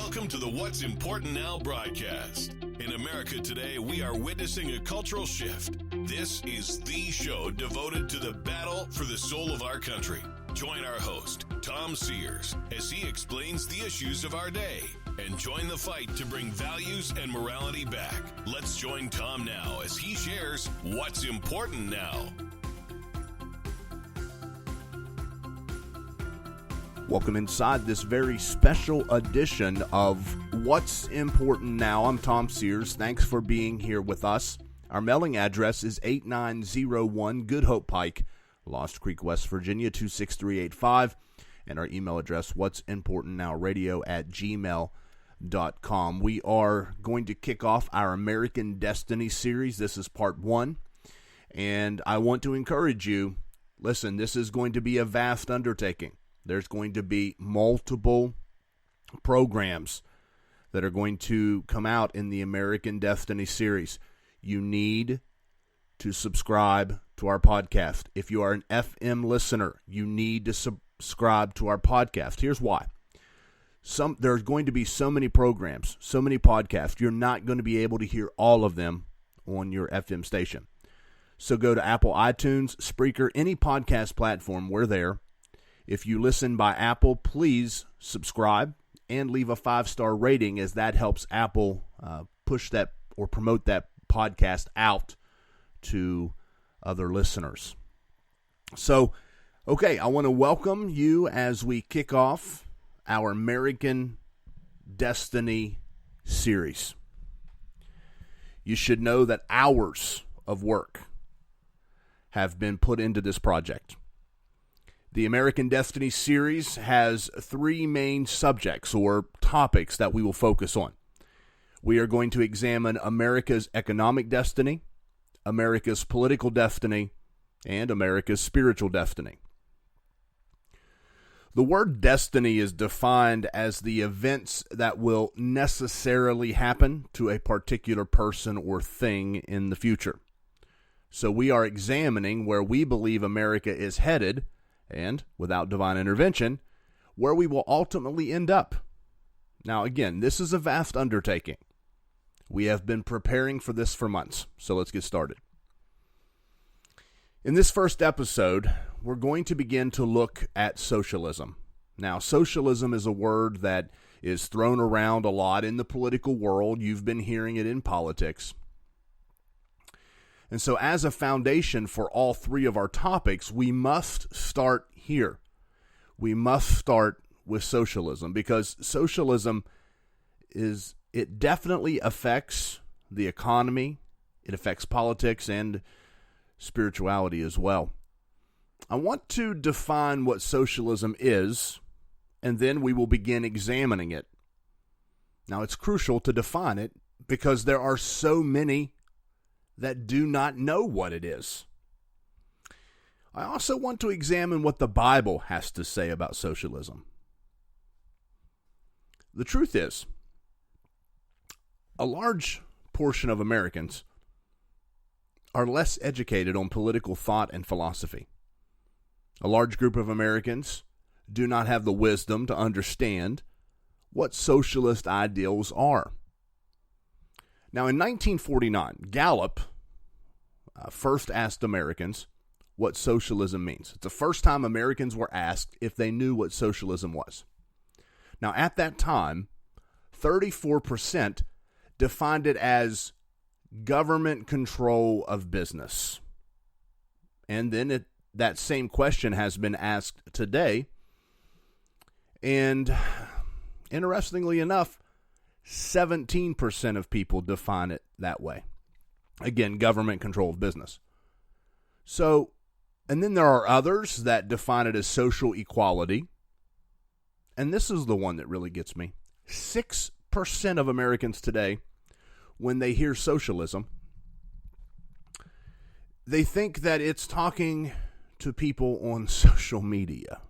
Welcome to the What's Important Now broadcast. In America today, we are witnessing a cultural shift. This is the show devoted to the battle for the soul of our country. Join our host, Tom Sears, as he explains the issues of our day and join the fight to bring values and morality back. Let's join Tom now as he shares what's important now. Welcome inside this very special edition of What's Important Now. I'm Tom Sears. Thanks for being here with us. Our mailing address is 8901 Good Hope Pike, Lost Creek, West Virginia, 26385. And our email address, what'simportantnowradio@gmail.com. We are going to kick off our American Destiny series. This is part 1. And I want to encourage you, listen, this is going to be a vast undertaking. There's going to be multiple programs that are going to come out in the American Destiny series. You need to subscribe to our podcast. If you are an FM listener, you need to subscribe to our podcast. Here's why. There's going to be so many programs, so many podcasts. You're not going to be able to hear all of them on your FM station. So go to Apple, iTunes, Spreaker, any podcast platform. We're there. If you listen by Apple, please subscribe and leave a 5-star rating, as that helps Apple push that or promote that podcast out to other listeners. So, okay, I want to welcome you as we kick off our American Destiny series. You should know that hours of work have been put into this project. The American Destiny series has 3 main subjects or topics that we will focus on. We are going to examine America's economic destiny, America's political destiny, and America's spiritual destiny. The word destiny is defined as the events that will necessarily happen to a particular person or thing in the future. So we are examining where we believe America is headed, and, without divine intervention, where we will ultimately end up. Now, again, this is a vast undertaking. We have been preparing for this for months, so let's get started. In this first episode, we're going to begin to look at socialism. Now, socialism is a word that is thrown around a lot in the political world. You've been hearing it in politics. And so as a foundation for all 3 of our topics, we must start here. We must start with socialism, because socialism it definitely affects the economy, it affects politics and spirituality as well. I want to define what socialism is, and then we will begin examining it. Now, it's crucial to define it because there are so many that do not know what it is. I also want to examine what the Bible has to say about socialism. The truth is, a large portion of Americans are less educated on political thought and philosophy. A large group of Americans do not have the wisdom to understand what socialist ideals are. Now, in 1949, Gallup first asked Americans what socialism means. It's the first time Americans were asked if they knew what socialism was. Now, at that time, 34% defined it as government control of business. And then that same question has been asked today. And interestingly enough, 17% of people define it that way. Again, government control of business. So, and then there are others that define it as social equality. And this is the one that really gets me. 6% of Americans today, when they hear socialism, they think that it's talking to people on social media.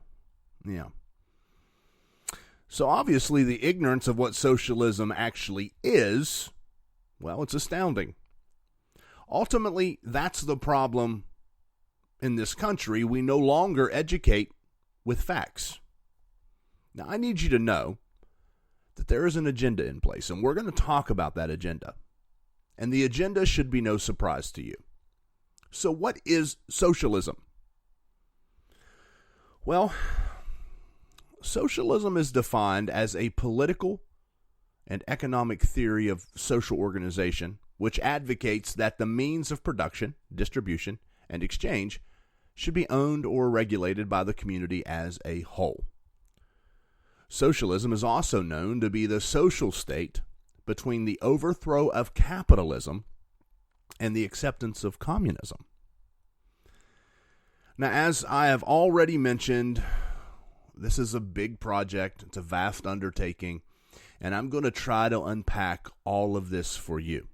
Yeah. So obviously the ignorance of what socialism actually is, well, it's astounding. Ultimately, that's the problem in this country. We no longer educate with facts. Now, I need you to know that there is an agenda in place, and we're going to talk about that agenda. And the agenda should be no surprise to you. So what is socialism? Well, socialism is defined as a political and economic theory of social organization which advocates that the means of production, distribution, and exchange should be owned or regulated by the community as a whole. Socialism is also known to be the social state between the overthrow of capitalism and the acceptance of communism. Now, as I have already mentioned, this is a big project. It's a vast undertaking, and I'm going to try to unpack all of this for you.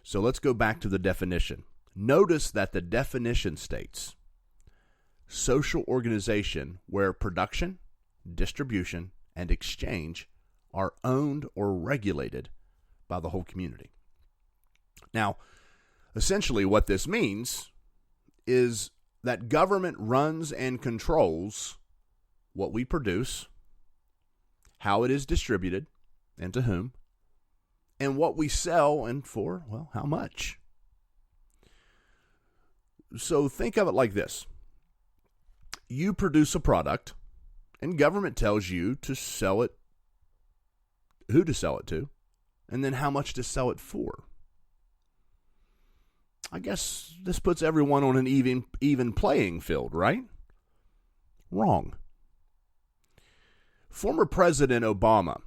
So let's go back to the definition. Notice that the definition states social organization where production, distribution, and exchange are owned or regulated by the whole community. Now, essentially what this means is that government runs and controls what we produce, how it is distributed, and to whom, and what we sell and for, well, how much. So think of it like this. You produce a product, and government tells you to sell it, who to sell it to, and then how much to sell it for. I guess this puts everyone on an even playing field, right? Wrong. Former President Obama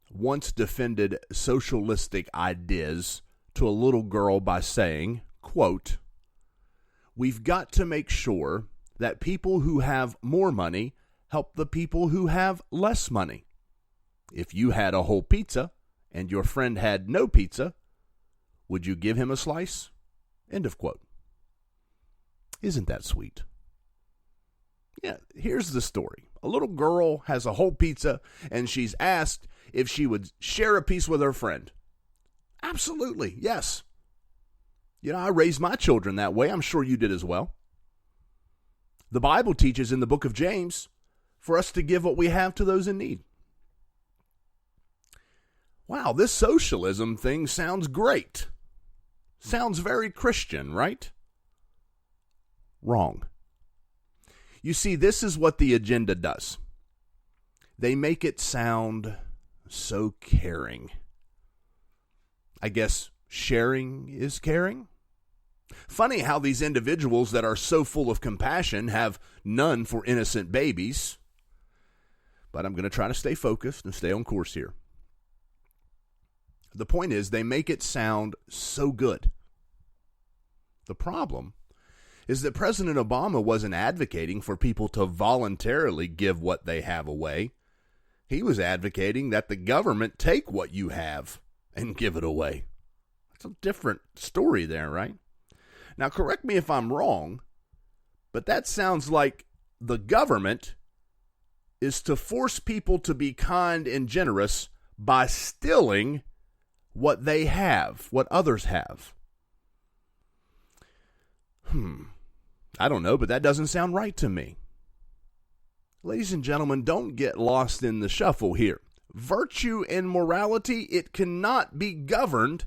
once defended socialistic ideas to a little girl by saying, quote, "We've got to make sure that people who have more money help the people who have less money. If you had a whole pizza and your friend had no pizza, would you give him a slice?" End of quote. Isn't that sweet? Yeah, here's the story. A little girl has a whole pizza, and she's asked if she would share a piece with her friend. Absolutely, yes. You know, I raised my children that way. I'm sure you did as well. The Bible teaches in the book of James for us to give what we have to those in need. Wow, this socialism thing sounds great. Sounds very Christian, right? Wrong. You see, this is what the agenda does. They make it sound so caring. I guess sharing is caring? Funny how these individuals that are so full of compassion have none for innocent babies. But I'm going to try to stay focused and stay on course here. The point is, they make it sound so good. The problem is that President Obama wasn't advocating for people to voluntarily give what they have away. He was advocating that the government take what you have and give it away. It's a different story there, right? Now, correct me if I'm wrong, but that sounds like the government is to force people to be kind and generous by stealing what they have, what others have. I don't know, but that doesn't sound right to me. Ladies and gentlemen, don't get lost in the shuffle here. Virtue and morality, it cannot be governed,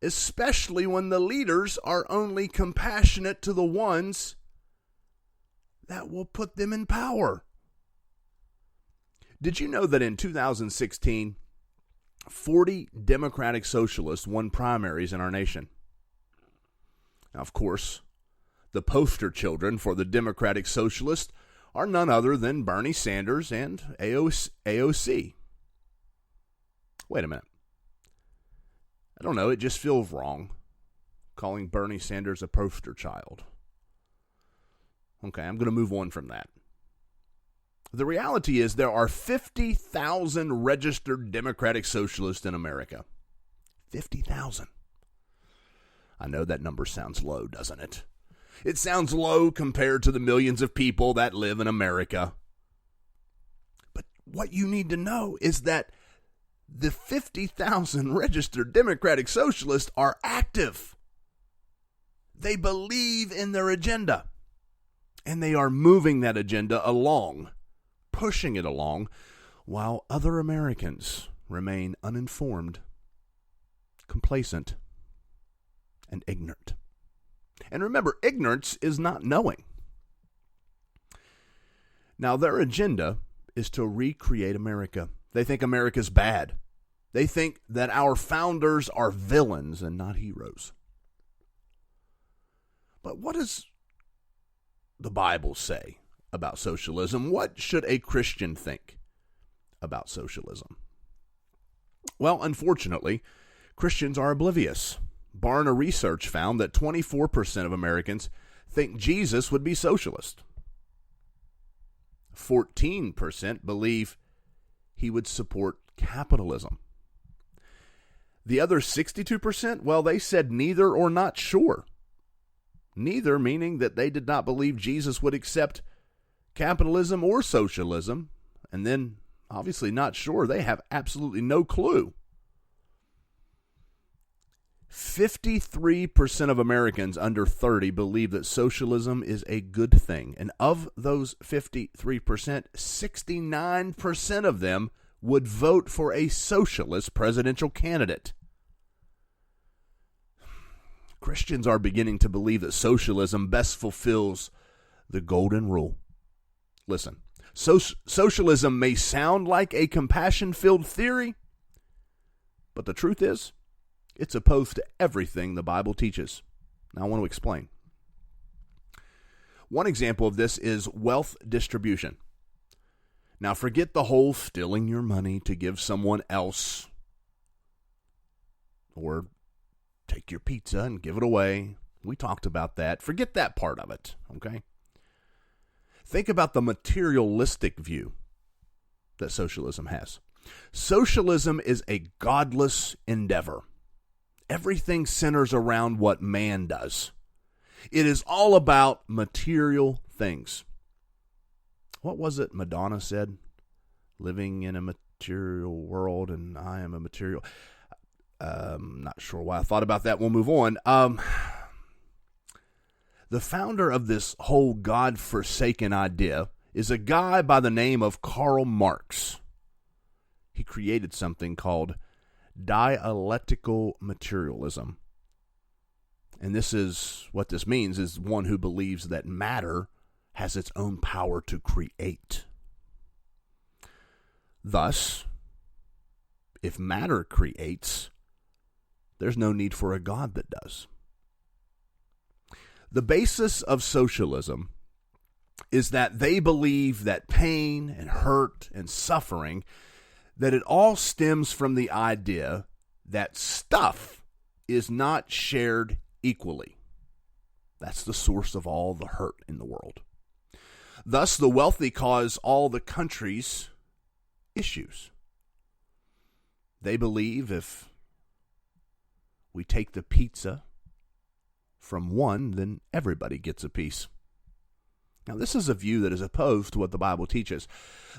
especially when the leaders are only compassionate to the ones that will put them in power. Did you know that in 2016, 40 Democratic Socialists won primaries in our nation? Now, of course, the poster children for the Democratic Socialists are none other than Bernie Sanders and AOC. Wait a minute. I don't know, it just feels wrong calling Bernie Sanders a poster child. Okay, I'm going to move on from that. The reality is there are 50,000 registered Democratic Socialists in America. 50,000. I know that number sounds low, doesn't it? It sounds low compared to the millions of people that live in America. But what you need to know is that the 50,000 registered Democratic Socialists are active. They believe in their agenda. And they are moving that agenda along, pushing it along, while other Americans remain uninformed, complacent, and ignorant. And remember, ignorance is not knowing. Now, their agenda is to recreate America. They think America's bad. They think that our founders are villains and not heroes. But what does the Bible say about socialism? What should a Christian think about socialism? Well, unfortunately, Christians are oblivious. Barna research found that 24% of Americans think Jesus would be socialist. 14% believe he would support capitalism. The other 62%, well, they said neither or not sure. Neither meaning that they did not believe Jesus would accept capitalism or socialism, and then obviously not sure. They have absolutely no clue. 53% of Americans under 30 believe that socialism is a good thing. And of those 53%, 69% of them would vote for a socialist presidential candidate. Christians are beginning to believe that socialism best fulfills the golden rule. Listen, socialism may sound like a compassion-filled theory, but the truth is, it's opposed to everything the Bible teaches. Now, I want to explain. One example of this is wealth distribution. Now, forget the whole stealing your money to give someone else, or take your pizza and give it away. We talked about that. Forget that part of it, okay? Think about the materialistic view that socialism has. Socialism is a godless endeavor. Everything centers around what man does. It is all about material things. What was it Madonna said? Living in a material world, and I am a material. Not sure why I thought about that. We'll move on. The founder of this whole God-forsaken idea is a guy by the name of Karl Marx. He created something called dialectical materialism. And this is what this means, is one who believes that matter has its own power to create. Thus, if matter creates, there's no need for a God that does. The basis of socialism is that they believe that pain and hurt and suffering, that it all stems from the idea that stuff is not shared equally. That's the source of all the hurt in the world. Thus, the wealthy cause all the country's issues. They believe if we take the pizza from one, then everybody gets a piece. Now, this is a view that is opposed to what the Bible teaches.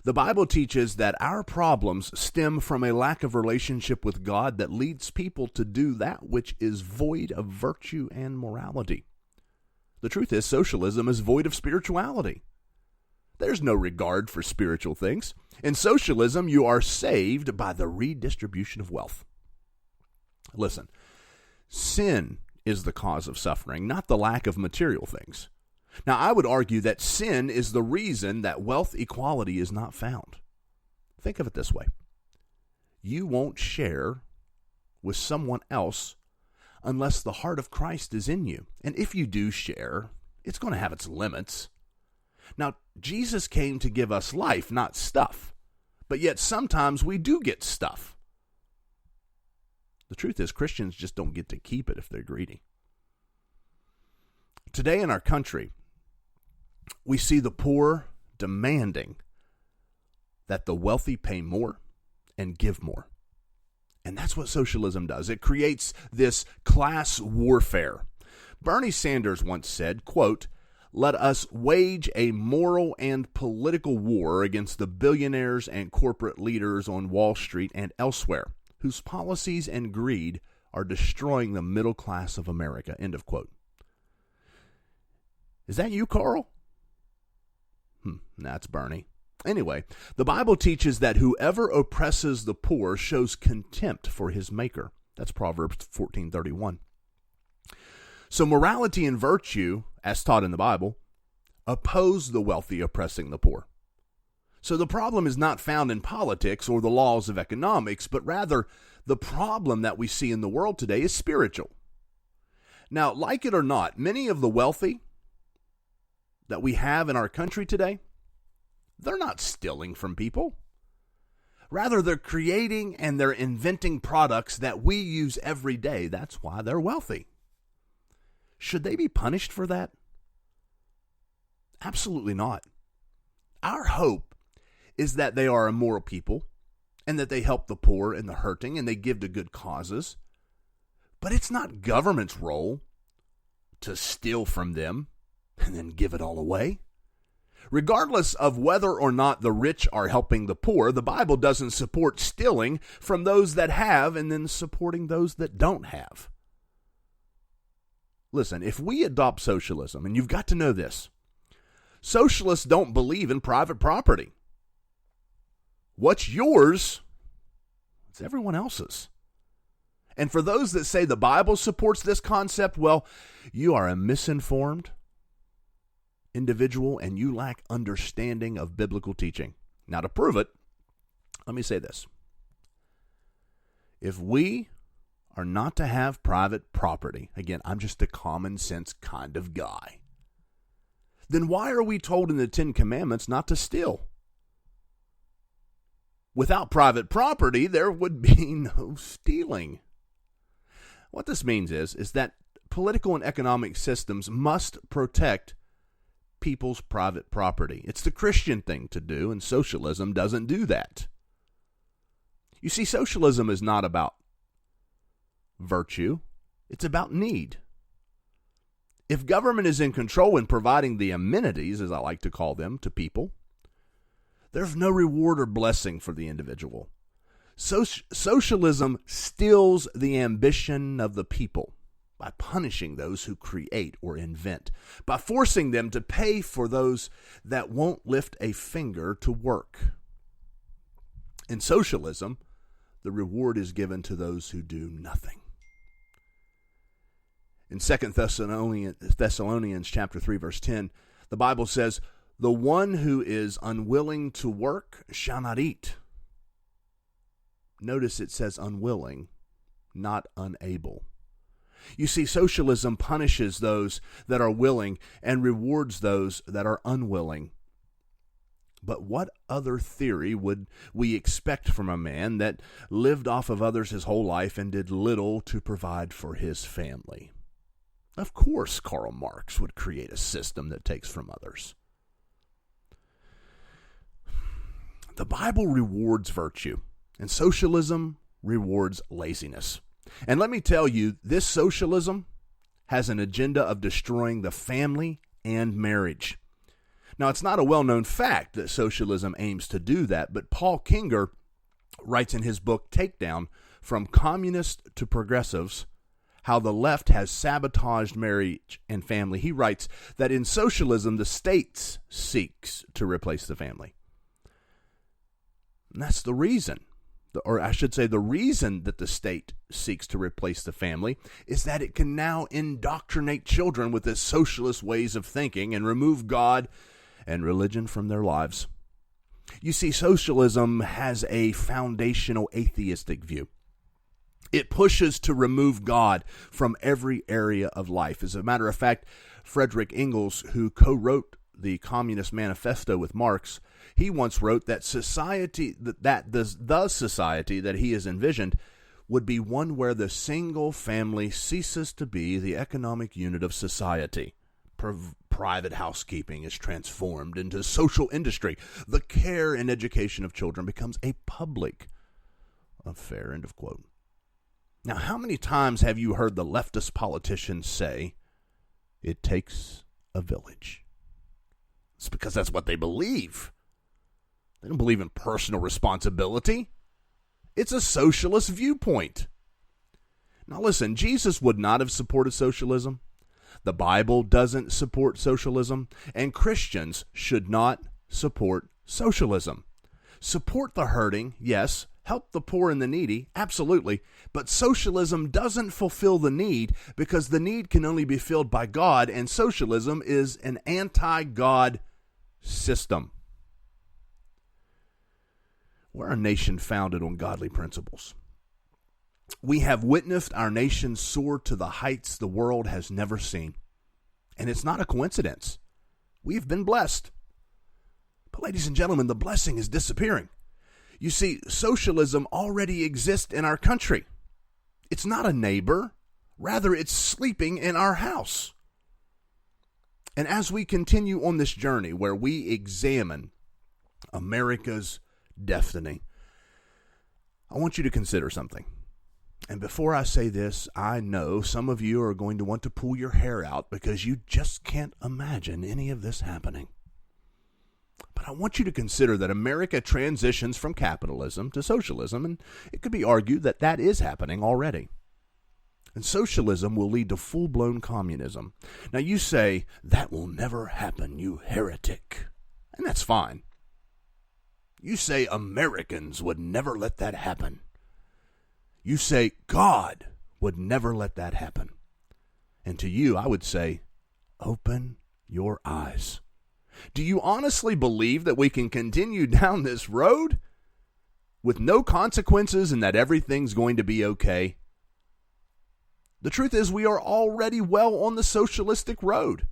The Bible teaches that our problems stem from a lack of relationship with God that leads people to do that which is void of virtue and morality. The truth is, socialism is void of spirituality. There's no regard for spiritual things. In socialism, you are saved by the redistribution of wealth. Listen, sin is the cause of suffering, not the lack of material things. Now, I would argue that sin is the reason that wealth equality is not found. Think of it this way. You won't share with someone else unless the heart of Christ is in you. And if you do share, it's going to have its limits. Now, Jesus came to give us life, not stuff. But yet sometimes we do get stuff. The truth is, Christians just don't get to keep it if they're greedy. Today in our country, we see the poor demanding that the wealthy pay more and give more. And that's what socialism does. It creates this class warfare. Bernie Sanders once said, quote, "Let us wage a moral and political war against the billionaires and corporate leaders on Wall Street and elsewhere, whose policies and greed are destroying the middle class of America." End of quote. Is that you, Carl? That's Bernie. Anyway, the Bible teaches that whoever oppresses the poor shows contempt for his maker. That's Proverbs 14:31. So morality and virtue, as taught in the Bible, oppose the wealthy oppressing the poor. So the problem is not found in politics or the laws of economics, but rather the problem that we see in the world today is spiritual. Now, like it or not, many of the wealthy that we have in our country today, they're not stealing from people. Rather, they're creating and they're inventing products that we use every day. That's why they're wealthy. Should they be punished for that? Absolutely not. Our hope is that they are immoral people and that they help the poor and the hurting and they give to good causes. But it's not government's role to steal from them and then give it all away. Regardless of whether or not the rich are helping the poor, the Bible doesn't support stealing from those that have and then supporting those that don't have. Listen, if we adopt socialism, and you've got to know this, socialists don't believe in private property. What's yours, it's everyone else's. And for those that say the Bible supports this concept, well, you are a misinformed individual and you lack understanding of biblical teaching. Now, to prove it, let me say this. If we are not to have private property, again, I'm just a common sense kind of guy, then why are we told in the Ten Commandments not to steal? Without private property, there would be no stealing. What this means is that political and economic systems must protect people's private property. It's the Christian thing to do, and socialism doesn't do that. You see, socialism is not about virtue. It's about need. If government is in control in providing the amenities, as I like to call them, to people, there's no reward or blessing for the individual. Socialism steals the ambition of the people by punishing those who create or invent, by forcing them to pay for those that won't lift a finger to work. In socialism, the reward is given to those who do nothing. In 2 Thessalonians chapter 3, verse 10, the Bible says, "The one who is unwilling to work shall not eat." Notice it says unwilling, not unable. You see, socialism punishes those that are willing and rewards those that are unwilling. But what other theory would we expect from a man that lived off of others his whole life and did little to provide for his family? Of course, Karl Marx would create a system that takes from others. The Bible rewards virtue, and socialism rewards laziness. And let me tell you, this socialism has an agenda of destroying the family and marriage. Now, it's not a well-known fact that socialism aims to do that, but Paul Kinger writes in his book, Takedown, From Communists to Progressives, How the Left Has Sabotaged Marriage and Family. He writes that in socialism, the state seeks to replace the family. And that's the reason. Or I should say the reason that the state seeks to replace the family is that it can now indoctrinate children with its socialist ways of thinking and remove God and religion from their lives. You see, socialism has a foundational atheistic view. It pushes to remove God from every area of life. As a matter of fact, Frederick Engels, who co-wrote the Communist Manifesto with Marx, he once wrote that the society that he has envisioned would be one where the single family ceases to be the economic unit of society. Private housekeeping is transformed into social industry. The care and education of children becomes a public affair. End of quote. Now, how many times have you heard the leftist politicians say, it takes a village? It's because that's what they believe. They don't believe in personal responsibility. It's a socialist viewpoint. Now listen, Jesus would not have supported socialism. The Bible doesn't support socialism, and Christians should not support socialism. Support the hurting, yes. Help the poor and the needy, absolutely. But socialism doesn't fulfill the need because the need can only be filled by God, and socialism is an anti-God system. We're a nation founded on godly principles. We have witnessed our nation soar to the heights the world has never seen. And it's not a coincidence. We've been blessed. But ladies and gentlemen, the blessing is disappearing. You see, socialism already exists in our country. It's not a neighbor. Rather, it's sleeping in our house. And as we continue on this journey where we examine America's destiny, I want you to consider something. And before I say this, I know some of you are going to want to pull your hair out because you just can't imagine any of this happening. But I want you to consider that America transitions from capitalism to socialism, and it could be argued that that is happening already. And socialism will lead to full-blown communism. Now you say, that will never happen, you heretic. And that's fine. You say Americans would never let that happen. You say God would never let that happen. And to you, I would say, open your eyes. Do you honestly believe that we can continue down this road with no consequences and that everything's going to be okay? The truth is we are already well on the socialistic road.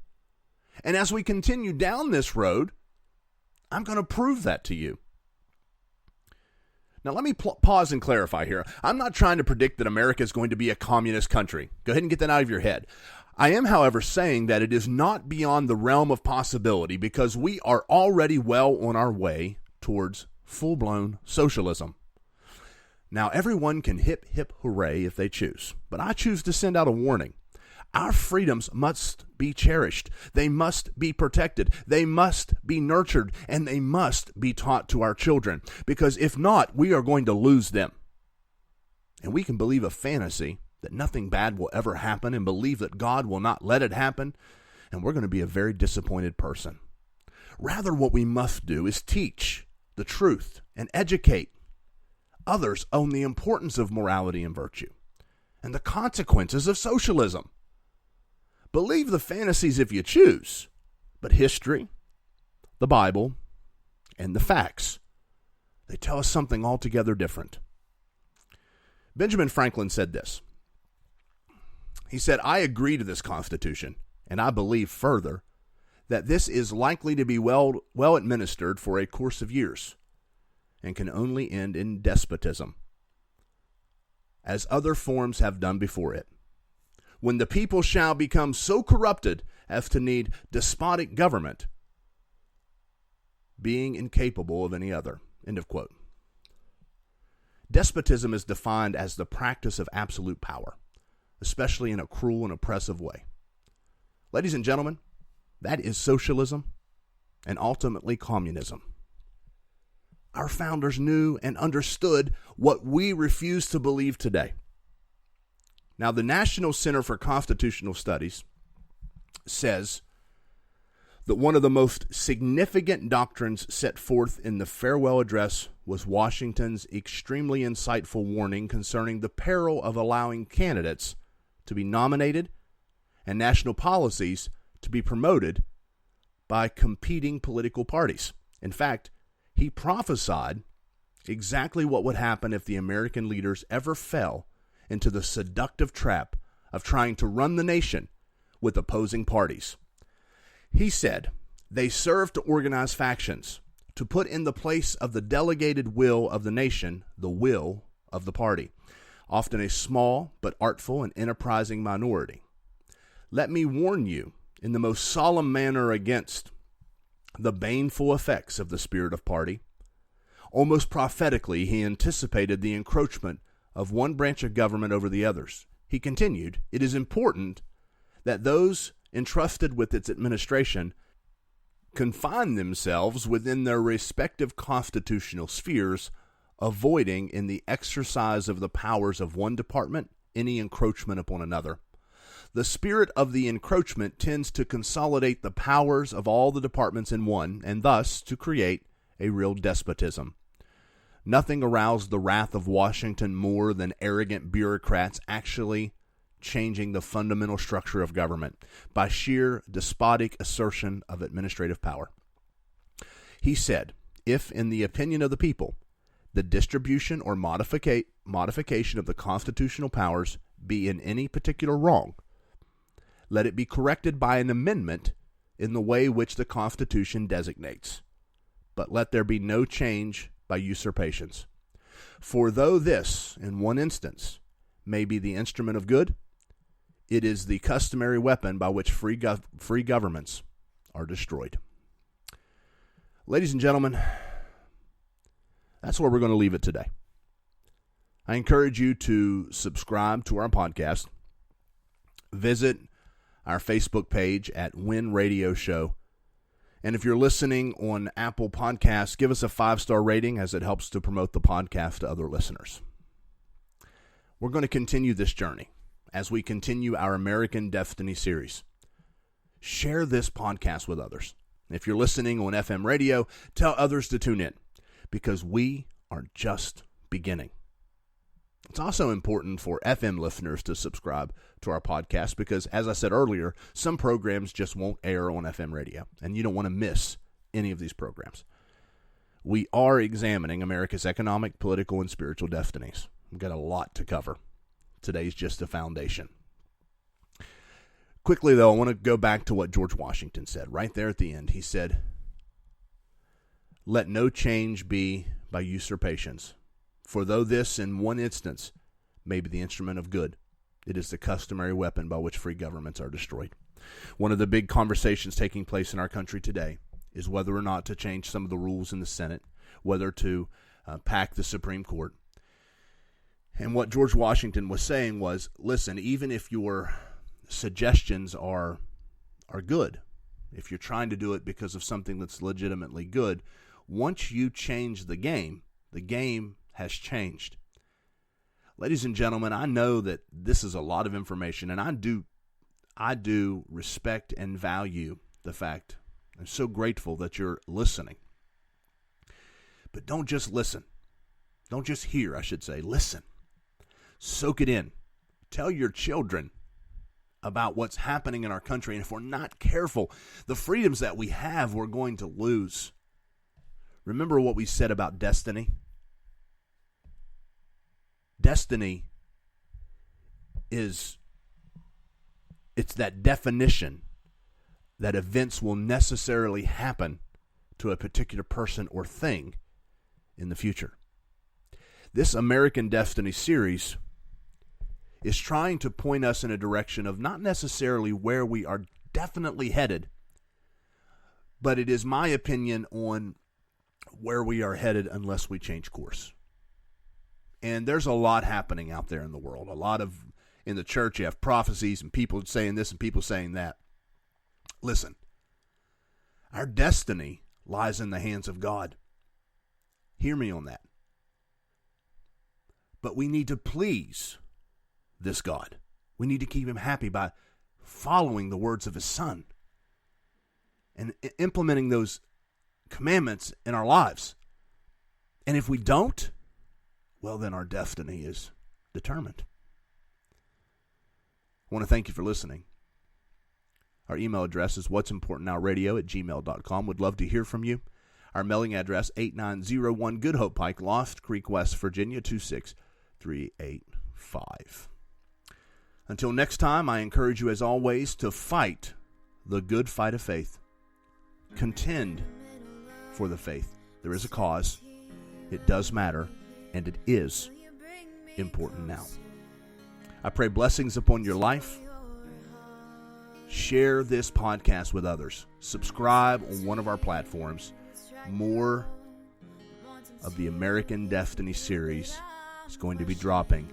And as we continue down this road, I'm going to prove that to you. Now, let me pause and clarify here. I'm not trying to predict that America is going to be a communist country. Go ahead and get that out of your head. I am, however, saying that it is not beyond the realm of possibility because we are already well on our way towards full-blown socialism. Now, everyone can hip, hip, hooray if they choose, but I choose to send out a warning. Our freedoms must be cherished. They must be protected. They must be nurtured, and they must be taught to our children, because if not, we are going to lose them. And we can believe a fantasy that nothing bad will ever happen and believe that God will not let it happen, and we're going to be a very disappointed person. Rather, what we must do is teach the truth and educate others on the importance of morality and virtue and the consequences of socialism. Believe the fantasies if you choose, but history, the Bible, and the facts, they tell us something altogether different. Benjamin Franklin said this. He said, I agree to this Constitution, and I believe further that this is likely to be well administered for a course of years and can only end in despotism, as other forms have done before it. When the people shall become so corrupted as to need despotic government, being incapable of any other. End of quote. Despotism is defined as the practice of absolute power, especially in a cruel and oppressive way. Ladies and gentlemen, that is socialism and ultimately communism. Our founders knew and understood what we refuse to believe today. Now, the National Center for Constitutional Studies says that one of the most significant doctrines set forth in the farewell address was Washington's extremely insightful warning concerning the peril of allowing candidates to be nominated and national policies to be promoted by competing political parties. In fact, he prophesied exactly what would happen if the American leaders ever fell into the seductive trap of trying to run the nation with opposing parties. He said, they serve to organize factions, to put in the place of the delegated will of the nation, the will of the party, often a small but artful and enterprising minority. Let me warn you in the most solemn manner against the baneful effects of the spirit of party. Almost prophetically, he anticipated the encroachment of one branch of government over the others. He continued, it is important that those entrusted with its administration confine themselves within their respective constitutional spheres, avoiding in the exercise of the powers of one department any encroachment upon another. The spirit of the encroachment tends to consolidate the powers of all the departments in one, and thus to create a real despotism. Nothing aroused the wrath of Washington more than arrogant bureaucrats actually changing the fundamental structure of government by sheer despotic assertion of administrative power. He said, if, in the opinion of the people, the distribution or modification of the constitutional powers be in any particular wrong, let it be corrected by an amendment in the way which the Constitution designates. But let there be no change by usurpations. For though this, in one instance, may be the instrument of good, it is the customary weapon by which free governments are destroyed. Ladies and gentlemen, that's where we're going to leave it today. I encourage you to subscribe to our podcast. Visit our Facebook page at Win Radio Show. And if you're listening on Apple Podcasts, give us a 5-star rating as it helps to promote the podcast to other listeners. We're going to continue this journey as we continue our American Destiny series. Share this podcast with others. If you're listening on FM radio, tell others to tune in because we are just beginning. It's also important for FM listeners to subscribe to our podcast because, as I said earlier, some programs just won't air on FM radio, and you don't want to miss any of these programs. We are examining America's economic, political, and spiritual destinies. We've got a lot to cover. Today's just the foundation. Quickly, though, I want to go back to what George Washington said right there at the end. He said, "Let no change be by usurpations. For though this, in one instance, may be the instrument of good, it is the customary weapon by which free governments are destroyed." One of the big conversations taking place in our country today is whether or not to change some of the rules in the Senate, whether to pack the Supreme Court. And what George Washington was saying was, listen, even if your suggestions are good, if you're trying to do it because of something that's legitimately good, once you change the game has changed. Ladies and gentlemen, I know that this is a lot of information, and I do respect and value the fact. I'm so grateful that you're listening. But don't just listen. Don't just hear, I should say. Listen. Soak it in. Tell your children about what's happening in our country, and if we're not careful, the freedoms that we have, we're going to lose. Remember what we said about destiny? Destiny it's that definition that events will necessarily happen to a particular person or thing in the future. This American Destiny series is trying to point us in a direction of not necessarily where we are definitely headed, but it is my opinion on where we are headed unless we change course. And there's a lot happening out there in the world. In the church, you have prophecies and people saying this and people saying that. Listen, our destiny lies in the hands of God. Hear me on that. But we need to please this God. We need to keep him happy by following the words of his Son and implementing those commandments in our lives. And if we don't, well, then our destiny is determined. I want to thank you for listening. Our email address is what'simportantnowradio@gmail.com. Would love to hear from you. Our mailing address, 8901 Good Hope Pike, Lost Creek, West Virginia, 26385. Until next time, I encourage you, as always, to fight the good fight of faith. Contend for the faith. There is a cause. It does matter. And it is important now. I pray blessings upon your life. Share this podcast with others. Subscribe on one of our platforms. More of the American Destiny series is going to be dropping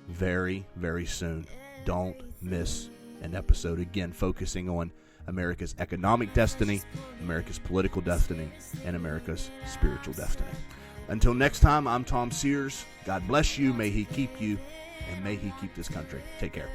very, very soon. Don't miss an episode. Again, focusing on America's economic destiny, America's political destiny, and America's spiritual destiny. Until next time, I'm Tom Sears. God bless you. May he keep you, and may he keep this country. Take care.